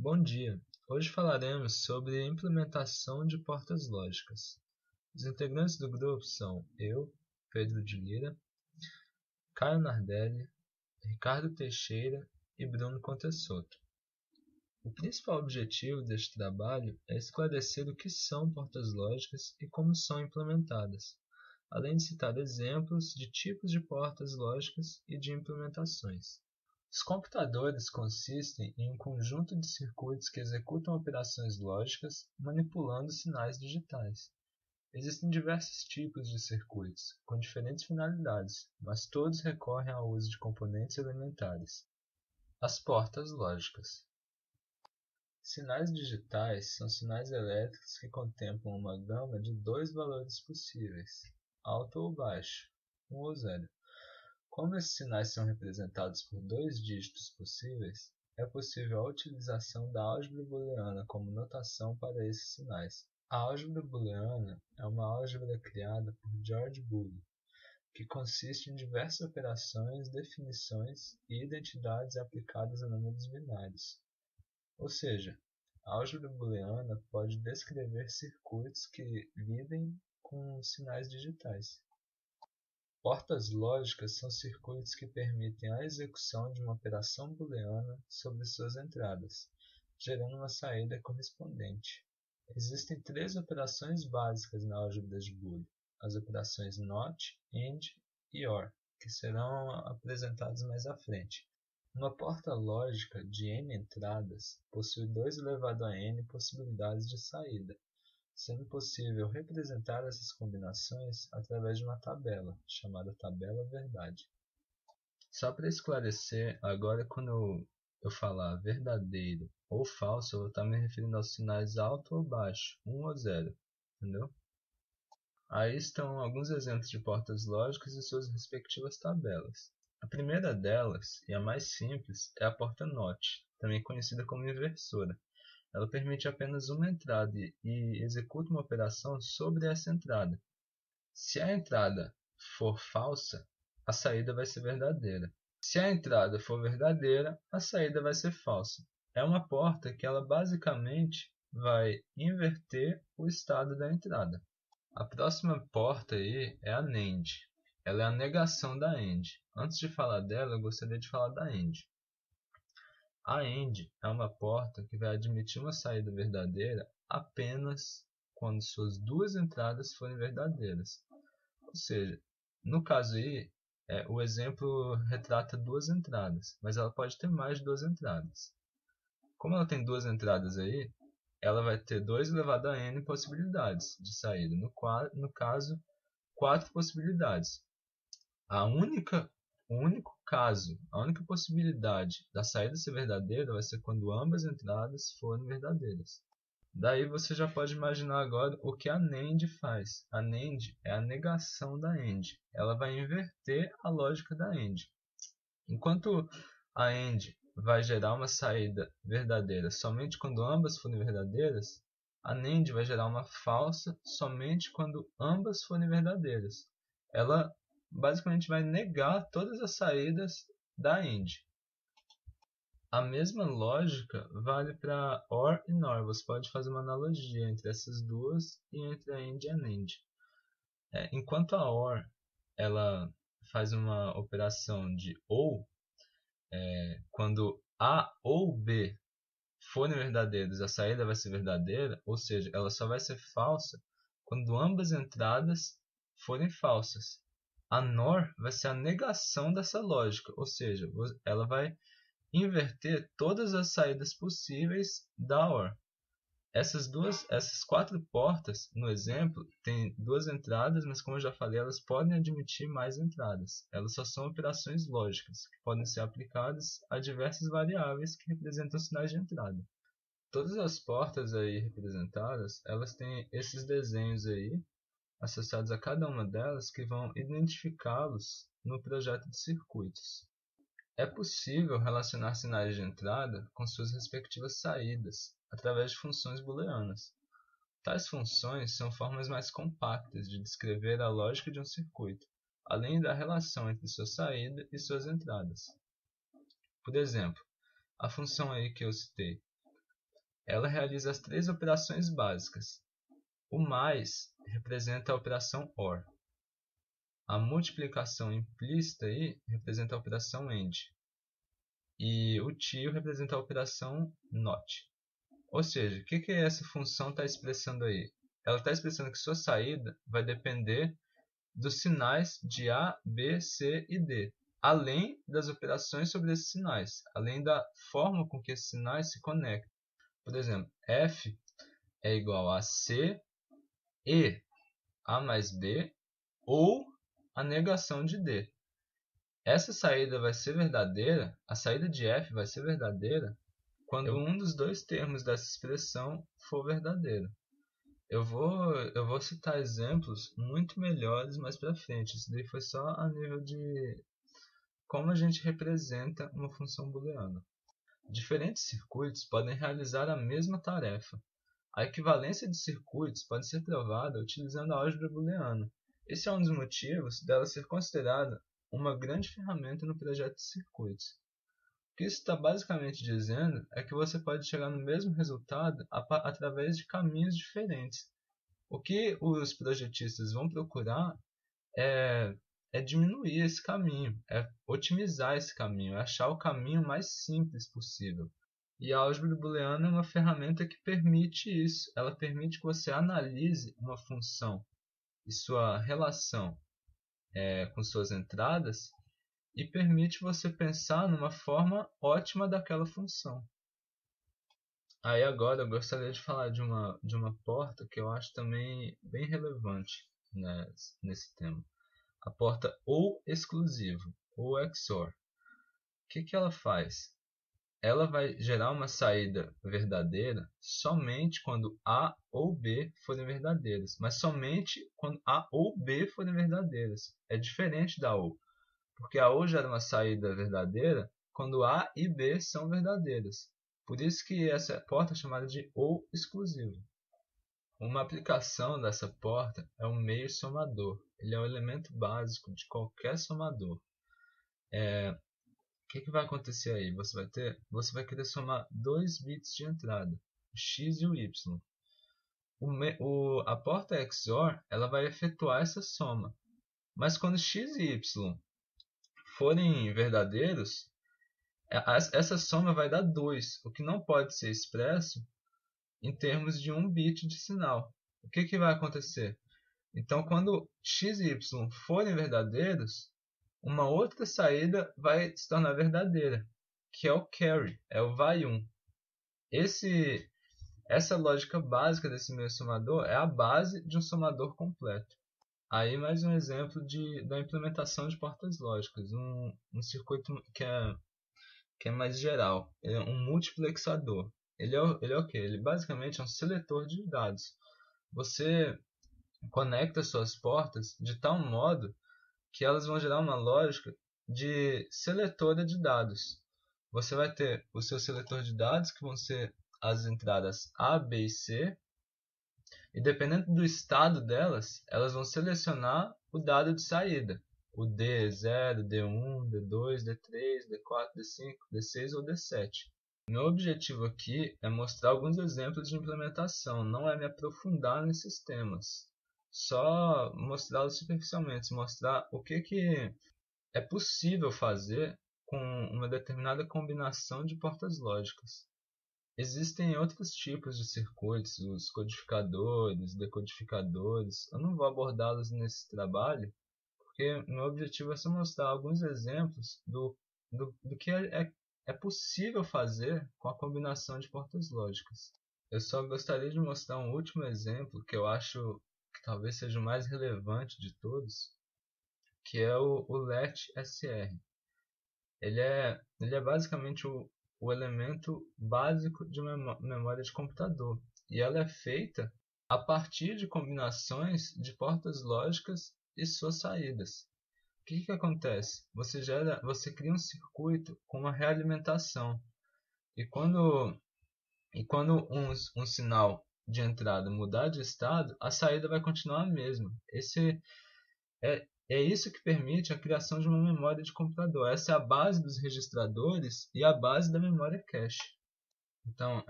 Bom dia! Hoje falaremos sobre a implementação de portas lógicas. Os integrantes do grupo são eu, Pedro de Lira, Caio Nardelli, Ricardo Teixeira e Bruno Contessoto. O principal objetivo deste trabalho é esclarecer o que são portas lógicas e como são implementadas, além de citar exemplos de tipos de portas lógicas e de implementações. Os computadores consistem em um conjunto de circuitos que executam operações lógicas manipulando sinais digitais. Existem diversos tipos de circuitos, com diferentes finalidades, mas todos recorrem ao uso de componentes elementares. As portas lógicas. Sinais digitais são sinais elétricos que contemplam uma gama de dois valores possíveis, alto ou baixo, 1 ou 0. Como esses sinais são representados por dois dígitos possíveis, é possível a utilização da álgebra booleana como notação para esses sinais. A álgebra booleana é uma álgebra criada por George Boole, que consiste em diversas operações, definições e identidades aplicadas a números binários. Ou seja, a álgebra booleana pode descrever circuitos que lidem com sinais digitais. Portas lógicas são circuitos que permitem a execução de uma operação booleana sobre suas entradas, gerando uma saída correspondente. Existem três operações básicas na álgebra de Boole: as operações NOT, AND e OR, que serão apresentadas mais à frente. Uma porta lógica de n entradas possui 2 elevado a n possibilidades de saída, sendo possível representar essas combinações através de uma tabela, chamada tabela verdade. Só para esclarecer, agora quando eu falar verdadeiro ou falso, eu vou estar me referindo aos sinais alto ou baixo, 1 ou 0, entendeu? Aí estão alguns exemplos de portas lógicas e suas respectivas tabelas. A primeira delas, e a mais simples, é a porta NOT, também conhecida como inversora. Ela permite apenas uma entrada e executa uma operação sobre essa entrada. Se a entrada for falsa, a saída vai ser verdadeira. Se a entrada for verdadeira, a saída vai ser falsa. É uma porta que ela basicamente vai inverter o estado da entrada. A próxima porta aí é a NAND. Ela é a negação da AND. Antes de falar dela, eu gostaria de falar da AND. A AND é uma porta que vai admitir uma saída verdadeira apenas quando suas duas entradas forem verdadeiras. Ou seja, no caso aí, o exemplo retrata duas entradas, mas ela pode ter mais de duas entradas. Como ela tem duas entradas aí, ela vai ter 2 elevado a n possibilidades de saída. No caso, 4 possibilidades. O único caso, a única possibilidade da saída ser verdadeira vai ser quando ambas entradas forem verdadeiras. Daí você já pode imaginar agora o que a NAND faz. A NAND é a negação da AND. Ela vai inverter a lógica da AND. Enquanto a AND vai gerar uma saída verdadeira somente quando ambas forem verdadeiras, a NAND vai gerar uma falsa somente quando ambas forem verdadeiras. Ela basicamente vai negar todas as saídas da AND. A mesma lógica vale para OR e NOR. Você pode fazer uma analogia entre essas duas e entre a AND e a NAND. Enquanto a OR ela faz uma operação de OU, quando A ou B forem verdadeiros, a saída vai ser verdadeira, ou seja, ela só vai ser falsa quando ambas entradas forem falsas. A NOR vai ser a negação dessa lógica, ou seja, ela vai inverter todas as saídas possíveis da OR. Essas 4 portas, no exemplo, têm 2 entradas, mas como eu já falei, elas podem admitir mais entradas. Elas só são operações lógicas, que podem ser aplicadas a diversas variáveis que representam sinais de entrada. Todas as portas aí representadas, elas têm esses desenhos aí, associados a cada uma delas, que vão identificá-los no projeto de circuitos. É possível relacionar sinais de entrada com suas respectivas saídas, através de funções booleanas. Tais funções são formas mais compactas de descrever a lógica de um circuito, além da relação entre sua saída e suas entradas. Por exemplo, a função aí que eu citei, ela realiza as 3 operações básicas. O mais representa a operação OR. A multiplicação implícita aí representa a operação AND. E o tio representa a operação NOT. Ou seja, o que essa função está expressando aí? Ela está expressando que sua saída vai depender dos sinais de A, B, C e D, além das operações sobre esses sinais, além da forma com que esses sinais se conectam. Por exemplo, F é igual a C e A mais B ou a negação de D. Essa saída vai ser verdadeira, a saída de F vai ser verdadeira quando um dos dois termos dessa expressão for verdadeiro. Eu vou citar exemplos muito melhores mais para frente. Isso daí foi só a nível de como a gente representa uma função booleana. Diferentes circuitos podem realizar a mesma tarefa. A equivalência de circuitos pode ser provada utilizando a álgebra booleana. Esse é um dos motivos dela ser considerada uma grande ferramenta no projeto de circuitos. O que isso está basicamente dizendo é que você pode chegar no mesmo resultado através de caminhos diferentes. O que os projetistas vão procurar é diminuir esse caminho, é otimizar esse caminho, é achar o caminho mais simples possível. E a álgebra booleana é uma ferramenta que permite isso. Ela permite que você analise uma função e sua relação com suas entradas e permite você pensar numa forma ótima daquela função. Aí agora eu gostaria de falar de uma porta que eu acho também bem relevante, né, nesse tema. A porta ou exclusivo, ou XOR. O que ela faz? Ela vai gerar uma saída verdadeira somente quando A ou B forem verdadeiras, mas somente quando A ou B forem verdadeiras. É diferente da OR, porque a OR gera uma saída verdadeira quando A e B são verdadeiras. Por isso que essa porta é chamada de OR exclusivo. Uma aplicação dessa porta é o meio somador. Ele é o elemento básico de qualquer somador. O que vai acontecer aí? Você vai querer somar 2 bits de entrada, o x e o y. A porta XOR ela vai efetuar essa soma. Mas quando x e y forem verdadeiros, essa soma vai dar 2, o que não pode ser expresso em termos de 1 bit de sinal. O que vai acontecer? Então, quando x e y forem verdadeiros, uma outra saída vai se tornar verdadeira, que é o carry, é o vai 1. Essa lógica básica desse meio somador é a base de um somador completo. Aí mais um exemplo da implementação de portas lógicas, um circuito que é mais geral, é um multiplexador. Ele é o quê? Ele basicamente é um seletor de dados. Você conecta suas portas de tal modo que elas vão gerar uma lógica de seletora de dados. Você vai ter o seu seletor de dados, que vão ser as entradas A, B e C, e dependendo do estado delas, elas vão selecionar o dado de saída, o D0, D1, D2, D3, D4, D5, D6 ou D7. Meu objetivo aqui é mostrar alguns exemplos de implementação, não é me aprofundar nesses temas, só mostrá-los superficialmente, mostrar o que é possível fazer com uma determinada combinação de portas lógicas. Existem outros tipos de circuitos, os codificadores, decodificadores. Eu não vou abordá-los nesse trabalho, porque meu objetivo é só mostrar alguns exemplos do que é possível fazer com a combinação de portas lógicas. Eu só gostaria de mostrar um último exemplo que eu acho que talvez seja o mais relevante de todos, que é o LET-SR. Ele é basicamente o elemento básico de uma memória de computador, e ela é feita a partir de combinações de portas lógicas e suas saídas. O que acontece? Você cria um circuito com uma realimentação, e quando um sinal de entrada mudar de estado, a saída vai continuar a mesma. É isso que permite a criação de uma memória de computador. Essa é a base dos registradores e a base da memória cache. Então,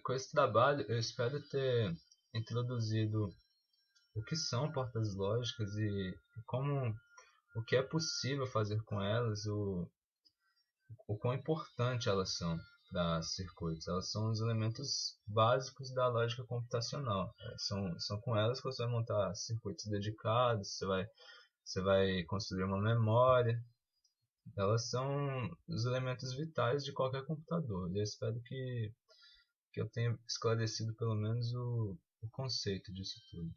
com esse trabalho, eu espero ter introduzido o que são portas lógicas e como o que é possível fazer com elas, o quão importante elas são para circuitos. Elas são os elementos básicos da lógica computacional. São com elas que você vai montar circuitos dedicados, você vai construir uma memória. Elas são os elementos vitais de qualquer computador. E eu espero que eu tenha esclarecido pelo menos o conceito disso tudo.